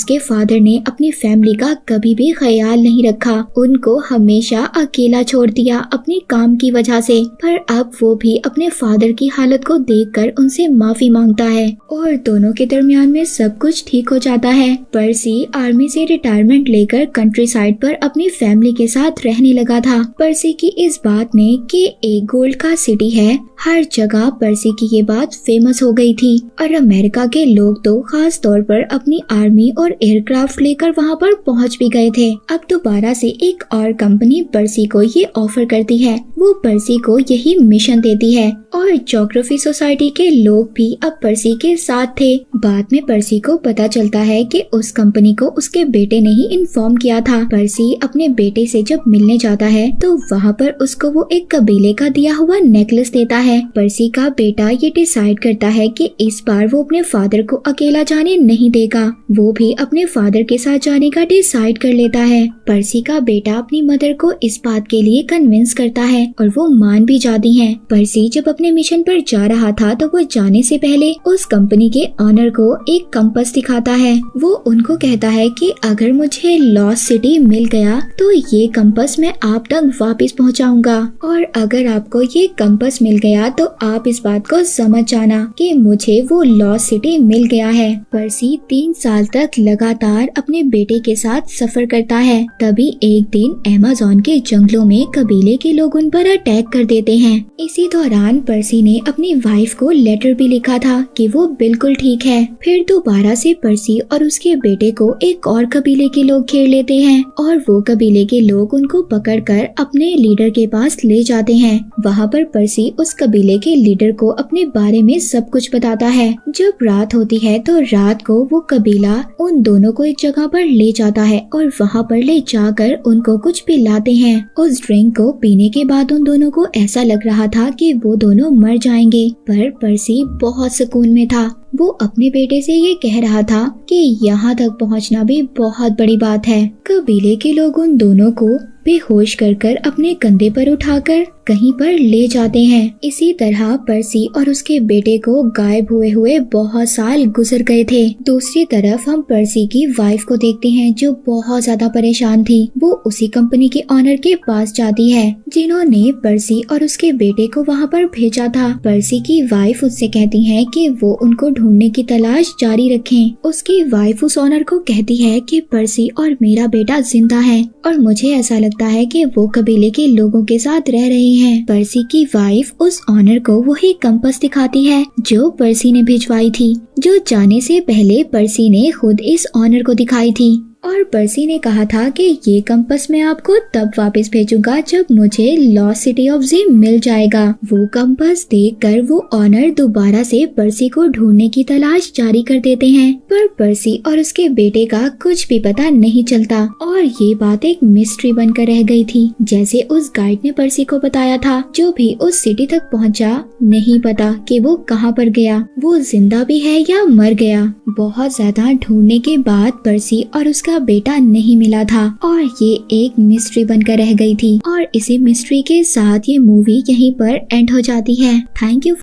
उसके फादर ने अपनी फैमिली का कभी भी ख्याल नहीं रखा, उनको हमेशा अकेला छोड़ दिया अपने काम की वजह से। पर अब वो भी अपने फादर की हालत को देखकर उनसे माफी मांगता है और दोनों के दरमियान में सब कुछ ठीक हो जाता है। पर्सी आर्मी से रिटायरमेंट लेकर कंट्री साइड पर अपनी फैमिली के साथ रहने लगा था। पर्सी की इस बात ने कि एक गोल्ड का सिटी है, हर जगह पर्सी की ये बात फेमस हो गई थी और अमेरिका के लोग तो खास तौर पर अपनी आर्मी और एयरक्राफ्ट लेकर वहाँ पर पहुँच भी गए थे। अब दोबारा से एक और कंपनी पर्सी को ये ऑफर करती है, वो पर्सी को यही मिशन देती है और ज्योग्राफी सोसाइटी के लोग भी अब पर्सी के साथ थे। बाद में पर्सी को पता चलता है कि उस कंपनी को उसके बेटे ने ही इन्फॉर्म किया था। पर्सी अपने बेटे से जब मिलने जाता है तो वहाँ पर उसको वो एक कबीले का दिया हुआ नेकलेस देता है। पर्सी का बेटा ये डिसाइड करता है कि इस बार वो अपने फादर को अकेला जाने नहीं देगा, वो भी अपने फादर के साथ जाने का डिसाइड कर लेता है। पर्सी का बेटा अपनी मदर को इस बात के लिए कन्विंस करता है और वो मान भी जाती हैं। पर्सी जब अपने मिशन पर जा रहा था तो वो जाने से पहले उस कंपनी के ऑनर को एक कंपास दिखाता है। वो उनको कहता है कि अगर मुझे लॉस्ट सिटी मिल गया तो ये कंपास मैं आप तक वापस पहुंचाऊंगा और अगर आपको ये कंपास मिल गया तो आप इस बात को समझ जाना कि मुझे वो लॉस्ट सिटी मिल गया है। पर्सी 3 साल तक लगातार अपने बेटे के साथ सफर करता है। तभी एक दिन अमेज़न के जंगलों में कबीले के लोग उन पर अटैक कर देते हैं। इसी दौरान पर्सी ने अपनी वाइफ को लेटर भी लिखा था कि वो बिल्कुल ठीक है। फिर दोबारा से पर्सी और उसके बेटे को एक और कबीले के लोग घेर लेते हैं और वो कबीले के लोग उनको पकड़कर अपने लीडर के पास ले जाते हैं। वहाँ पर पर्सी उस कबीले के लीडर को अपने बारे में सब कुछ बताता है। जब रात होती है तो रात को वो कबीला उन दोनों को एक जगह पर ले जाता है और वहाँ पर ले जाकर उनको कुछ पिलाते हैं। उस ड्रिंक को पीने के बाद उन दोनों को ऐसा लग रहा था कि वो दोनों मर जाएंगे, पर पर्सी बहुत सुकून में था। वो अपने बेटे से ये कह रहा था कि यहाँ तक पहुँचना भी बहुत बड़ी बात है। कबीले के लोग उन दोनों को बेहोश कर अपने कंधे पर उठाकर कहीं पर ले जाते हैं। इसी तरह पर्सी और उसके बेटे को गायब हुए बहुत साल गुजर गए थे। दूसरी तरफ हम पर्सी की वाइफ को देखते हैं जो बहुत ज्यादा परेशान थी। वो उसी कंपनी के ऑनर के पास जाती है जिन्होंने पर्सी और उसके बेटे को वहाँ पर भेजा था। पर्सी की वाइफ उससे कहती है कि वो उनको ढूंढने की तलाश जारी रखें। उसकी वाइफ उस ऑनर को कहती है कि पर्सी और मेरा बेटा जिंदा है और मुझे ऐसा लगता है कि वो कबीले के लोगों के साथ रह रहे हैं। पर्सी की वाइफ उस ऑनर को वही कंपास दिखाती है जो पर्सी ने भिजवाई थी, जो जाने से पहले पर्सी ने खुद इस ऑनर को दिखाई थी। और पर्सी ने कहा था कि ये कंपास मैं आपको तब वापस भेजूंगा जब मुझे लॉस्ट सिटी ऑफ जिम मिल जाएगा। वो कंपास देखकर वो ऑनर दोबारा से पर्सी को ढूंढने की तलाश जारी कर देते हैं, पर पर्सी और उसके बेटे का कुछ भी पता नहीं चलता और ये बात एक मिस्ट्री बनकर रह गई थी। जैसे उस गाइड ने पर्सी को बताया था, जो भी उस सिटी तक पहुंचा नहीं पता कि वो कहाँ पर गया, वो जिंदा भी है या मर गया। बहुत ज्यादा ढूंढने के बाद पर्सी और उसका बेटा नहीं मिला था और ये एक मिस्ट्री बनकर रह गई थी। और इसी मिस्ट्री के साथ ये मूवी यहीं पर एंड हो जाती है। Thank you.